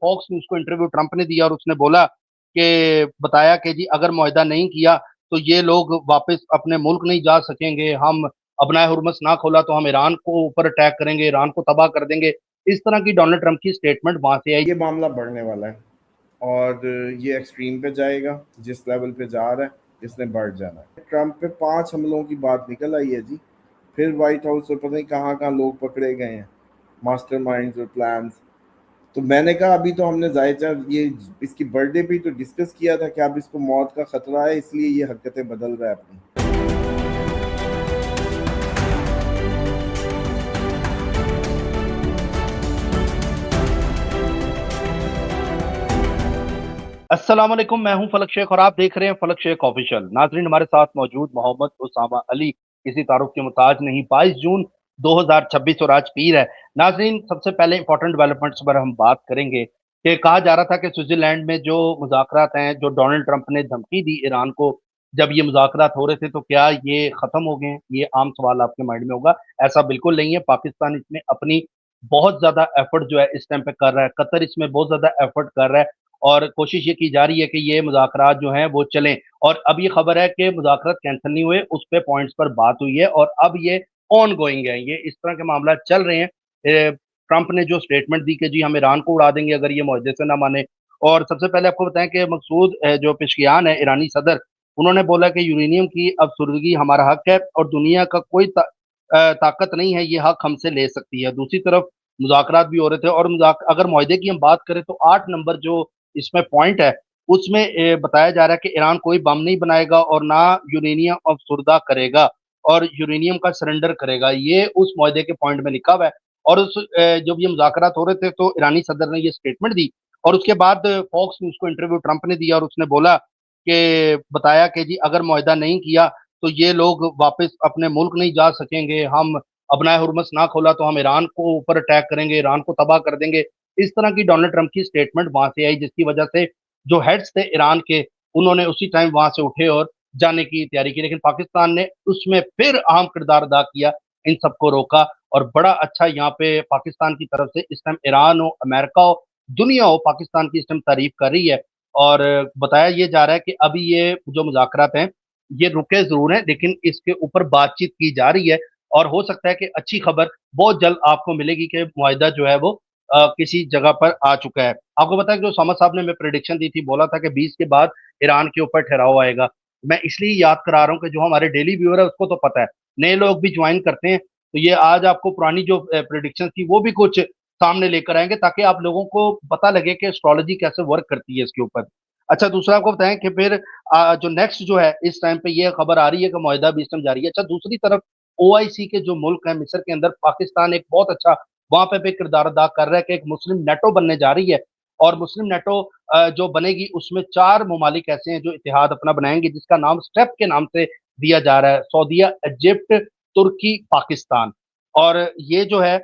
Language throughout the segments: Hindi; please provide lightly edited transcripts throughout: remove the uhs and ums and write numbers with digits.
फॉक्स न्यूज को इंटरव्यू ट्रंप ने दिया और उसने बोला कि बताया कि जी अगर मुआहदा नहीं किया तो ये लोग वापस अपने मुल्क नहीं जा सकेंगे, हम अपना हुरमस ना खोला तो हम ईरान को ऊपर अटैक करेंगे, ईरान को तबाह कर देंगे। इस तरह की डोनाल्ड ट्रंप की स्टेटमेंट वहां से आई। ये मामला बढ़ने वाला है और ये एक्सट्रीम पे जाएगा, जिस लेवल पे जा रहा है इसने बढ़ जाना है। ट्रंप पे 5 हमलों की बात निकल आई है जी। फिर वाइट हाउस और पता नहीं कहाँ कहाँ लोग पकड़े गए हैं, मास्टरमाइंड्स और प्लान्स। तो मैंने कहा अभी तो हमने जायजा ये इसकी बर्थडे पे तो डिस्कस किया था कि अब इसको मौत का खतरा है, इसलिए ये हरकतें बदल रहा है अपनी। अस्सलाम वालेकुम, मैं हूं फलक शेख और आप देख रहे हैं फलक शेख ऑफिशियल। नाजरीन, हमारे साथ मौजूद मोहम्मद उसामा अली, किसी तारुफ के मुताज नहीं। 22 जून 2026 और आज पीर है। नाजरीन, सबसे पहले इंपॉर्टेंट डेवलपमेंट्स पर हम बात करेंगे कि कहा जा रहा था कि स्विट्जरलैंड में जो मुज़ाकरात हैं, जो डोनाल्ड ट्रंप ने धमकी दी ईरान को, जब ये मुज़ाकरात हो रहे थे तो क्या ये खत्म हो गए हैं? ये आम सवाल आपके माइंड में होगा। ऐसा बिल्कुल नहीं है। पाकिस्तान इसमें अपनी बहुत ज्यादा एफर्ट जो है इस टाइम पे कर रहा है, कतर इसमें बहुत ज्यादा एफर्ट कर रहा है और कोशिश ये की जा रही है कि ये मुज़ाकरात जो हैं वो चलें। और अब ये खबर है कि मुज़ाकरात कैंसिल नहीं हुए, उस पे पॉइंट्स पर बात हुई है और अब ये ऑन गोइंग है, ये इस तरह के मामला चल रहे हैं। ट्रंप ने जो स्टेटमेंट दी कि जी हम ईरान को उड़ा देंगे अगर ये मुआहदे से ना माने। और सबसे पहले आपको बताएं कि मकसूद जो पेशकियान है ईरानी सदर, उन्होंने बोला कि यूरेनियम की अफसुर्दगी हमारा हक है और दुनिया का कोई ताकत नहीं है ये हक हमसे ले सकती है। दूसरी तरफ मुज़ाकरात भी हो रहे थे और अगर मुआहदे की हम बात करें तो 8 नंबर जो इसमें पॉइंट है उसमें बताया जा रहा है कि ईरान कोई बम नहीं बनाएगा और ना यूरेनियम अफसुर्दा करेगा और यूरेनियम का सरेंडर करेगा। ये उस मुआहदे के पॉइंट में लिखा हुआ है। और जब ये मुज़ाकरात हो रहे थे तो ईरानी सदर ने ये स्टेटमेंट दी और उसके बाद फॉक्स न्यूज को इंटरव्यू ट्रंप ने दिया और उसने बोला कि बताया कि जी अगर मुआहदा नहीं किया तो ये लोग वापस अपने मुल्क नहीं जा सकेंगे, हम अपना हुरमस ना खोला तो हम ईरान को ऊपर अटैक करेंगे, ईरान को तबाह कर देंगे। इस तरह की डोनाल्ड ट्रंप की स्टेटमेंट वहां से आई, जिसकी वजह से जो हेड्स थे ईरान के, उन्होंने उसी टाइम वहां से उठे और जाने की तैयारी की। लेकिन पाकिस्तान ने उसमें फिर अहम किरदार अदा किया, इन सबको रोका और बड़ा अच्छा यहाँ पे पाकिस्तान की तरफ से इस टाइम ईरान हो, अमेरिका हो, दुनिया हो, पाकिस्तान की इस टाइम तारीफ कर रही है। और बताया ये जा रहा है कि अभी ये जो मुज़ाकरात हैं ये रुके जरूर हैं लेकिन इसके ऊपर बातचीत की जा रही है और हो सकता है कि अच्छी खबर बहुत जल्द आपको मिलेगी कि मुआहिदा जो है वो किसी जगह पर आ चुका है। आपको पता है कि जो समद साहब ने मैं प्रेडिक्शन दी थी, बोला था कि 20 के बाद ईरान के ऊपर ठहराव आएगा। मैं इसलिए याद करा रहा हूँ कि जो हमारे डेली व्यूअर है उसको तो पता है, नए लोग भी ज्वाइन करते हैं तो ये आज आपको पुरानी जो प्रेडिक्शन थी वो भी कुछ सामने लेकर आएंगे ताकि आप लोगों को पता लगे कि एस्ट्रोलॉजी कैसे वर्क करती है इसके ऊपर। अच्छा, दूसरा आपको बताएं कि फिर जो नेक्स्ट जो है इस टाइम पे ये खबर आ रही है कि मुआहिदा भी इस टाइम जारी है। अच्छा, दूसरी तरफ ओआईसी के जो मुल्क है मिस्र के अंदर, पाकिस्तान एक बहुत अच्छा वहां पे भी किरदार अदा कर रहा है कि एक मुस्लिम नेटो बनने जा रही है और मुस्लिम नेटो जो बनेगी उसमें 4 ममालिक ऐसे हैं जो इतिहाद अपना बनाएंगे जिसका नाम स्टेप के नाम से दिया जा रहा है, सऊदीया, इजिप्ट, तुर्की, पाकिस्तान। और ये जो है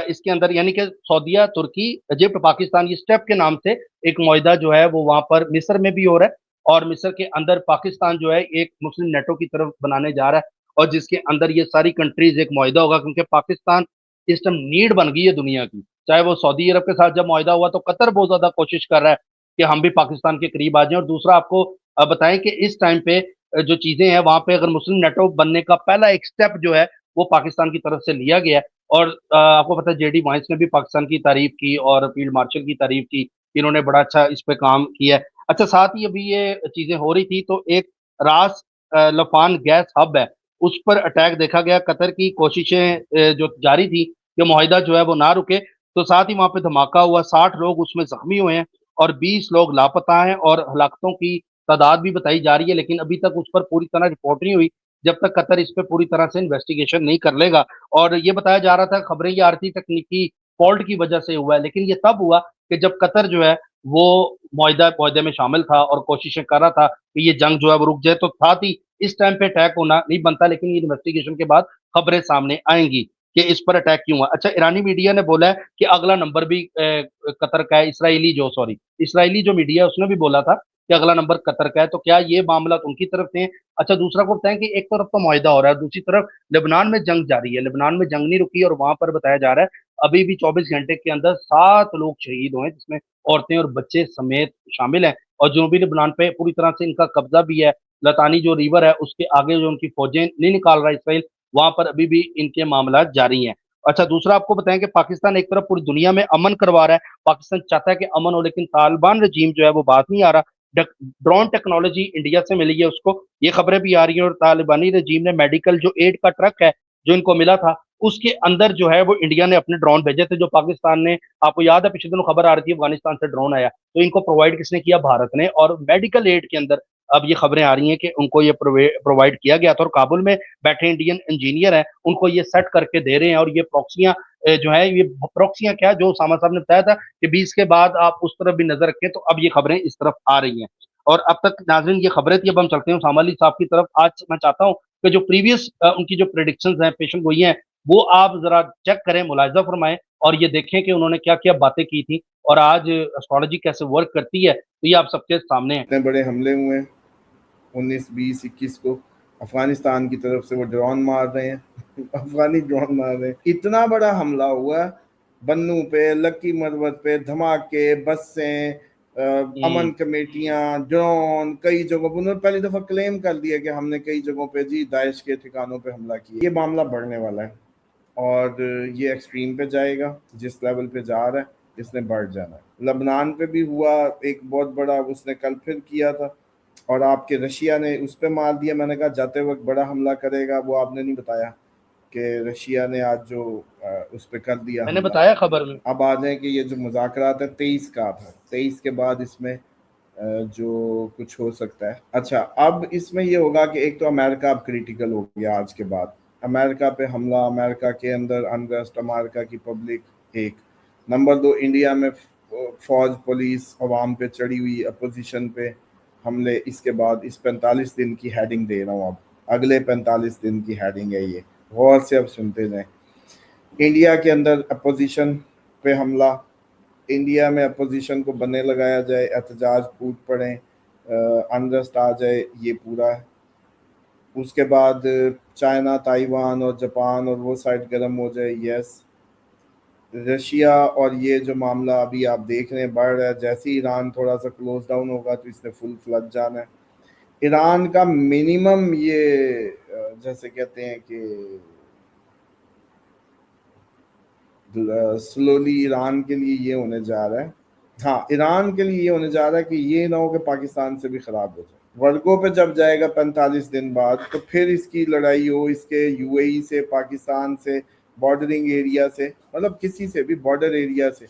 इसके अंदर यानी कि सऊदीया, तुर्की, इजिप्ट, पाकिस्तान, ये स्टेप के नाम से एक मुआहिदा जो है वो वहां पर मिस्र में भी हो रहा है और मिस्र के अंदर पाकिस्तान जो है एक मुस्लिम नेटो की तरफ बनाने जा रहा है और जिसके अंदर ये सारी कंट्रीज एक मुआहिदा होगा क्योंकि पाकिस्तान इस टाइम नीड बन गई है दुनिया की। चाहे वो सऊदी अरब के साथ जब मुआहिदा हुआ तो कतर बहुत ज्यादा कोशिश कर रहा है कि हम भी पाकिस्तान के करीब आ जाएं। और दूसरा आपको बताएं कि इस टाइम पे जो चीजें हैं वहां पे अगर मुस्लिम नेटो बनने का पहला एक स्टेप जो है वो पाकिस्तान की तरफ से लिया गया है। और आपको पता है जेडी वाइंस ने भी पाकिस्तान की तारीफ की और फील्ड मार्शल की तारीफ की, इन्होंने बड़ा अच्छा इस पे काम किया है। अच्छा, साथ ही अभी ये चीजें हो रही थी तो एक रास लफान गैस हब है उस पर अटैक देखा गया। कतर की कोशिशें जो जारी थी कि मुआहिदा जो है वो ना रुके, तो साथ ही वहां पे धमाका हुआ, 60 लोग उसमें जख्मी हुए हैं और 20 लोग लापता हैं और हलाकतों की तादाद भी बताई जा रही है लेकिन अभी तक उस पर पूरी तरह रिपोर्ट नहीं हुई जब तक कतर इस पे पूरी तरह से इन्वेस्टिगेशन नहीं कर लेगा। और ये बताया जा रहा था, खबरें ये आ रही थी तकनीकी फॉल्ट की वजह से हुआ है, लेकिन ये तब हुआ कि जब कतर जो है वो मुआहिदे में शामिल था और कोशिशें कर रहा था कि ये जंग जो है वो रुक जाए। तो साथ ही इस टाइम पे अटैक होना नहीं बनता लेकिन ये इन्वेस्टिगेशन के बाद खबरें सामने आएंगी कि इस पर अटैक क्यों हुआ। अच्छा, ईरानी मीडिया ने बोला है कि अगला नंबर भी कतर का है। इसराइली जो मीडिया है उसने भी बोला था कि अगला नंबर कतर का है। तो क्या ये मामला उनकी तरफ से है? अच्छा, दूसरा को बताएं कि एक तरफ तो मुआहिदा हो रहा है, दूसरी तरफ लेबनान में जंग जारी है। लेबनान में जंग नहीं रुकी और वहां पर बताया जा रहा है अभी भी 24 घंटे के अंदर 7 लोग शहीद हुए जिसमें औरतें और बच्चे समेत शामिल हैं और जनूबी लेबनान पे पूरी तरह से इनका कब्जा भी है। लतानी जो रिवर है उसके आगे जो उनकी फौजें नहीं निकाल रहा इसराइल, वहाँ पर अभी भी इनके मामला जारी हैं। अच्छा, दूसरा आपको बताएं कि पाकिस्तान एक तरफ पूरी दुनिया में अमन करवा रहा है, पाकिस्तान चाहता है कि अमन हो, लेकिन तालिबान रजीम जो है वो बात नहीं आ रहा। ड्रोन टेक्नोलॉजी इंडिया से मिली है उसको, ये खबरें भी आ रही हैं, और तालिबानी रजीम ने मेडिकल जो एड का ट्रक है जो इनको मिला था उसके अंदर जो है वो इंडिया ने अपने ड्रोन भेजे थे, जो पाकिस्तान ने, आपको याद है पिछले दिनों खबर आ रही थी अफगानिस्तान से ड्रोन आया, तो इनको प्रोवाइड किसने किया? भारत ने। और मेडिकल एड के अंदर अब ये खबरें आ रही हैं कि उनको ये प्रोवाइड किया गया था, और काबुल में बैठे इंडियन इंजीनियर हैं उनको ये सेट करके दे रहे हैं। और ये प्रॉक्सियां जो है, ये प्रॉक्सियां क्या, जो सामा साहब ने बताया था कि 20 के बाद आप उस तरफ भी नजर रखें, तो अब ये खबरें इस तरफ आ रही हैं। और अब तक नाजरीन ये खबरें थी, अब हम चलते हैं उसामा अली साहब की तरफ। आज मैं चाहता हूँ कि जो प्रीवियस उनकी जो प्रिडिक्शंस हैं, पेशन गोई हैं, वो आप जरा चेक करें, मुलाहिजा फरमाएं और ये देखें कि उन्होंने क्या क्या बातें की थी और आज एस्ट्रोलॉजी कैसे वर्क करती है, तो ये आप सबके सामने है। इतने बड़े हमले हुए 19, 20, 21 को अफगानिस्तान की तरफ से वो ड्रोन मार रहे हैं अफगानी ड्रोन मार रहे हैं। इतना बड़ा हमला हुआ बन्नू पे, लक्की मरवत पे, धमाके, बसें, अमन कमेटियां, ड्रोन, कई जगहों पर उन्होंने पहली दफा क्लेम कर दिया कि हमने कई जगहों पे जी दाइश के ठिकानों पे हमला किया। ये मामला बढ़ने वाला है और ये एक्सट्रीम पे जाएगा, जिस लेवल पे जा रहा है इसने बढ़ जाना है। लबनान पे भी हुआ एक बहुत बड़ा, उसने कल फिर किया था और आपके रशिया ने उस पर मार दिया। मैंने कहा जाते वक्त बड़ा हमला करेगा, वो आपने नहीं बताया कि रशिया ने आज जो उस पर कर दिया मैंने हमला। बताया खबर में। अब आ जाए कि ये जो मुज़ाकरात है 23 का था, 23 के बाद इसमें जो कुछ हो सकता है। अच्छा, अब इसमें ये होगा कि एक तो अमेरिका अब क्रिटिकल हो गया आज के बाद, अमेरिका पे हमला, अमेरिका के अंदर अनरेस्ट, अमेरिका की पब्लिक एक। नंबर 2, इंडिया में फौज, पुलिस, अवाम पे चढ़ी हुई, अपोजिशन पे हमले। इसके बाद इस 45 दिन की हेडिंग दे रहा हूँ, अब अगले 45 दिन की हेडिंग है ये, गौर से अब सुनते जाएं। इंडिया के अंदर अपोजिशन पे हमला, इंडिया में अपोजिशन को बने लगाया जाए, एहतजाज फूट पड़े, अनरेस्ट आ जाए, ये पूरा है। उसके बाद चाइना, ताइवान और जापान और वो साइड गर्म हो जाए, यस। रशिया और ये जो मामला अभी आप देख रहे हैं बढ़ रहा है, जैसे ही ईरान थोड़ा सा क्लोज डाउन होगा तो इसने फुल फ्लड जाना है। ईरान का मिनिमम ये जैसे कहते हैं कि स्लोली ईरान के लिए ये होने जा रहा है, हाँ ईरान के लिए ये होने जा रहा है कि ये ना हो कि पाकिस्तान से भी खराब हो जाए। वर्गों पे जब जाएगा 45 दिन बाद, तो फिर इसकी लड़ाई हो इसके यूएई से, पाकिस्तान से, बॉर्डरिंग एरिया से, मतलब किसी से भी बॉर्डर एरिया से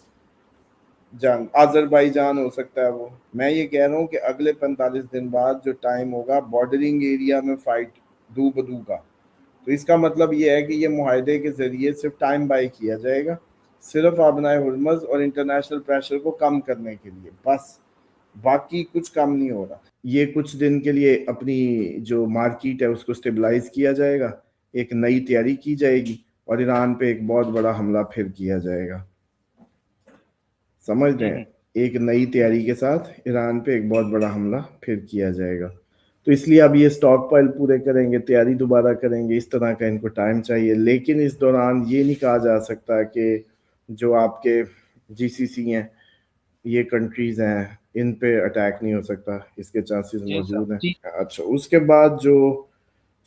जंग, अजरबैजान हो सकता है वो। मैं ये कह रहा हूँ कि अगले 45 दिन बाद जो टाइम होगा बॉर्डरिंग एरिया में फाइट दू बदू का, तो इसका मतलब ये है कि ये मुआहदे के जरिए सिर्फ टाइम बाय किया जाएगा, सिर्फ आबनाए हुर्मुज़ और इंटरनेशनल प्रेशर को कम करने के लिए, बस बाकी कुछ काम नहीं हो रहा। ये कुछ दिन के लिए अपनी जो मार्केट है उसको स्टेबलाइज किया जाएगा, एक नई तैयारी की जाएगी और ईरान पे एक बहुत बड़ा हमला फिर किया जाएगा। समझ रहे हैं, एक नई तैयारी के साथ ईरान पे एक बहुत बड़ा हमला फिर किया जाएगा। तो इसलिए अब ये स्टॉक पाइल पूरे करेंगे, तैयारी दोबारा करेंगे, इस तरह का इनको टाइम चाहिए। लेकिन इस दौरान ये नहीं कहा जा सकता कि जो आपके जीसीसी हैं, ये कंट्रीज हैं, इन पे अटैक नहीं हो सकता, इसके चांसेस जी मौजूद जी। हैं। अच्छा, उसके बाद जो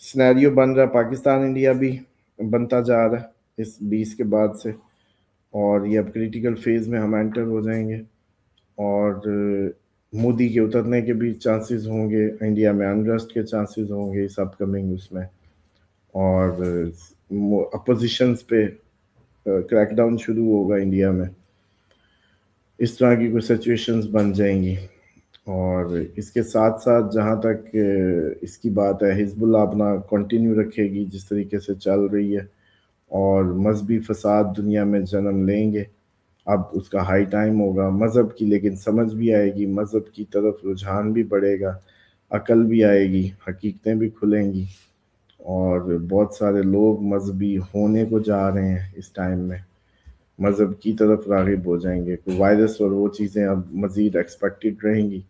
सिनेरियो बन रहा है, पाकिस्तान इंडिया भी बनता जा रहा है इस 20 के बाद से, और ये अब क्रिटिकल फेज में हम एंटर हो जाएंगे और मोदी के उतरने के भी चांसेस होंगे, इंडिया में अनरेस्ट के चांसेस होंगे इस अपकमिंग उसमें, और अपोजिशंस पे क्रैकडाउन शुरू होगा इंडिया में। इस तरह की कुछ सिचुएशंस बन जाएंगी। और इसके साथ साथ जहाँ तक इसकी बात है, हिजबुल्लाह अपना कंटिन्यू रखेगी जिस तरीके से चल रही है, और मजहबी फसाद दुनिया में जन्म लेंगे। अब उसका हाई टाइम होगा मज़हब की, लेकिन समझ भी आएगी, मज़हब की तरफ रुझान भी बढ़ेगा, अकल भी आएगी, हकीकतें भी खुलेंगी, और बहुत सारे लोग मजहबी होने को जा रहे हैं इस टाइम में, मज़हब की तरफ राग़िब हो जाएंगे। तो वायरस और वो चीज़ें अब मज़ीद एक्सपेक्टेड रहेंगी।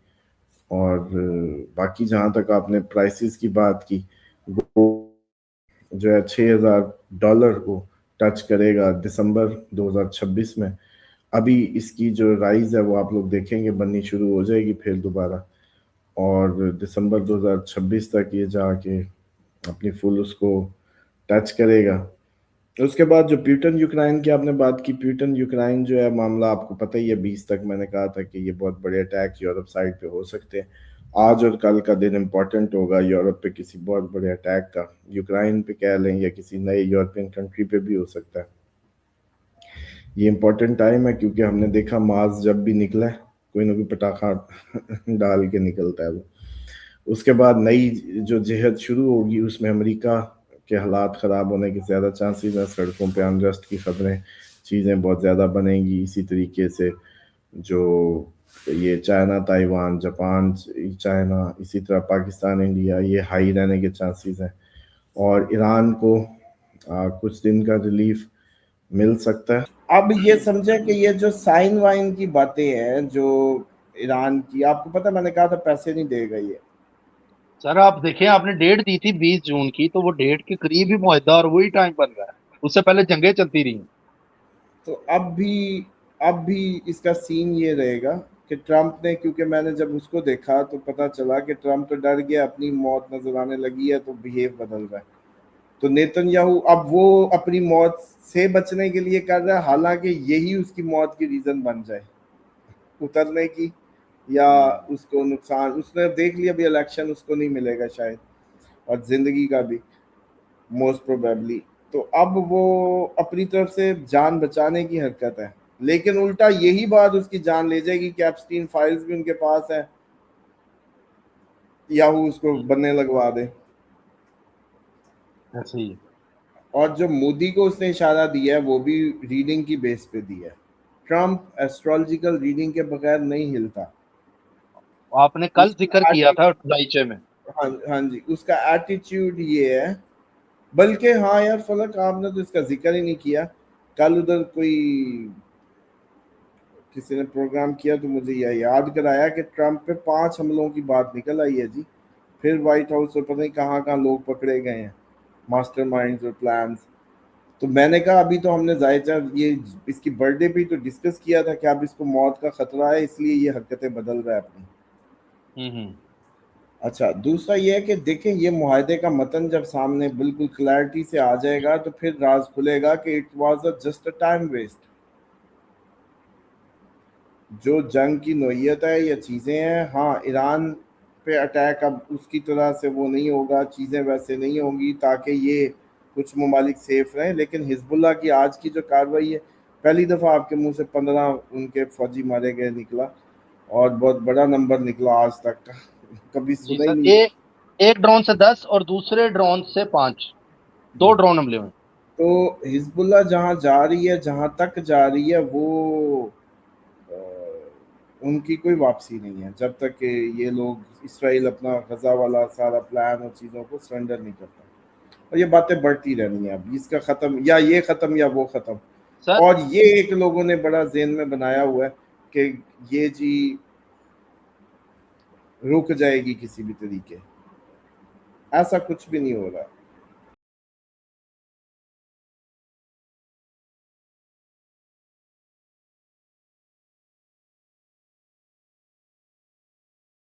और बाकी जहाँ तक आपने प्राइसेस की बात की, जो है $6,000 को टच करेगा दिसंबर 2026 में, अभी इसकी जो राइज है वो आप लोग देखेंगे बननी शुरू हो जाएगी फिर दोबारा, और दिसंबर 2026 तक ये जाके अपनी फुल उसको टच करेगा। उसके बाद जो प्यूटन यूक्रेन की आपने बात की, प्यूटन यूक्रेन जो है मामला आपको पता ही है, 20 तक मैंने कहा था कि ये बहुत बड़े अटैक यूरोप साइड पे हो सकते हैं। आज और कल का दिन इम्पोर्टेंट होगा यूरोप पे किसी बहुत बड़े अटैक का, यूक्रेन पे कह लें या किसी नए यूरोपियन कंट्री पे भी हो सकता है। ये इम्पोर्टेंट टाइम है क्योंकि हमने देखा मार्स जब भी निकला है कोई ना कोई पटाखा डाल के निकलता है वो। उसके बाद नई जो जिहद शुरू होगी उसमें अमेरिका के हालात ख़राब होने के ज़्यादा चांसेस हैं, सड़कों पे अनरेस्ट की खबरें, चीज़ें बहुत ज़्यादा बनेंगी। इसी तरीके से जो ये चाइना ताइवान जापान चाइना, इसी तरह पाकिस्तान इंडिया, ये हाई रहने के चांसेस हैं। और ईरान को कुछ दिन का रिलीफ मिल सकता है। अब ये समझे कि ये जो साइन वाइन की बातें हैं जो ईरान की, आपको पता मैंने कहा था पैसे नहीं देगा ये। सर आप देखें, आपने डेट दी थी 20 जून की, तो वो डेट के करीब ही मुहैदा और वही टाइम बन रहा है। उससे पहले जंगें चलती रही। तो अब भी इसका सीन ये रहेगा कि ट्रम्प ने, क्योंकि मैंने जब उसको देखा तो पता चला कि ट्रम्प तो डर गया, अपनी मौत नजर आने लगी है तो बिहेव बदल रहा है। तो नेतन्याहू अब वो अपनी मौत से बचने के लिए कर रहा है, हालांकि यही उसकी मौत की रीजन बन जाए, उतरने की या उसको नुकसान। उसने देख लिया अभी इलेक्शन उसको नहीं मिलेगा शायद, और जिंदगी का भी मोस्ट प्रोबेबली। तो अब वो अपनी तरफ से जान बचाने की हरकत है, लेकिन उल्टा यही बात उसकी जान ले जाएगी कि एप्स्टीन फाइल्स भी उनके पास है, या वो उसको बनने लगवा दे। ऐसे ही है। और जो मोदी को उसने इशारा दिया है वो भी रीडिंग की बेस पे दिया है। ट्रम्प एस्ट्रोलॉजिकल रीडिंग के बगैर नहीं हिलता। आपने कल जिक्र उसका किया था जायचे में। हाँ हाँ जी, उसका एटीट्यूड ये है। बल्कि हाँ यार फलक, आपने तो इसका जिक्र ही नहीं किया। कल उधर कोई किसी ने प्रोग्राम किया तो मुझे यह याद कराया कि ट्रम्प पे 5 हमलों की बात निकल आई है जी। फिर व्हाइट हाउस और पता नहीं कहाँ कहाँ लोग पकड़े गए हैं, मास्टरमाइंड्स और प्लान्स। तो मैंने कहा अभी तो हमने जायजा ये इसकी बर्थडे पे तो डिस्कस किया था कि अब इसको मौत का खतरा है, इसलिए ये हरकतें बदल रहा है अपनी। हम्म। अच्छा, दूसरा ये है कि देखें ये मुआहदे का मतन जब सामने बिल्कुल क्लैरिटी से आ जाएगा तो फिर राज खुलेगा कि it was just a time waste. जो जंग की नोयत है या चीज़ें हैं, हाँ ईरान पे अटैक अब उसकी तरह से वो नहीं होगा, चीज़ें वैसे नहीं होंगी ताकि ये कुछ ममालिक सेफ रहें। लेकिन हिजबुल्लाह की आज की जो कार्रवाई है, पहली दफ़ा आपके मुंह से 15 उनके फौजी मारे गए निकला, और बहुत बड़ा नंबर निकला आज तक का, कभी जी सुना ही सर, नहीं। एक ड्रोन से 10 और दूसरे ड्रोन से 5, 2 ड्रोन हमले हुए। तो हिजबुल्लाह जहाँ जा रही है, जहाँ तक जा रही है, वो अ, उनकी कोई वापसी नहीं है जब तक कि ये लोग इसराइल अपना गजा वाला सारा प्लान और चीज़ों को सरेंडर नहीं करता। और ये बातें बढ़ती रहनी है, अब इसका ख़त्म या ये ख़त्म या वो ख़त्म। सर और ये एक लोगों ने बड़ा जेन में बनाया हुआ है कि ये जी रुक जाएगी किसी भी तरीके, ऐसा कुछ भी नहीं हो रहा।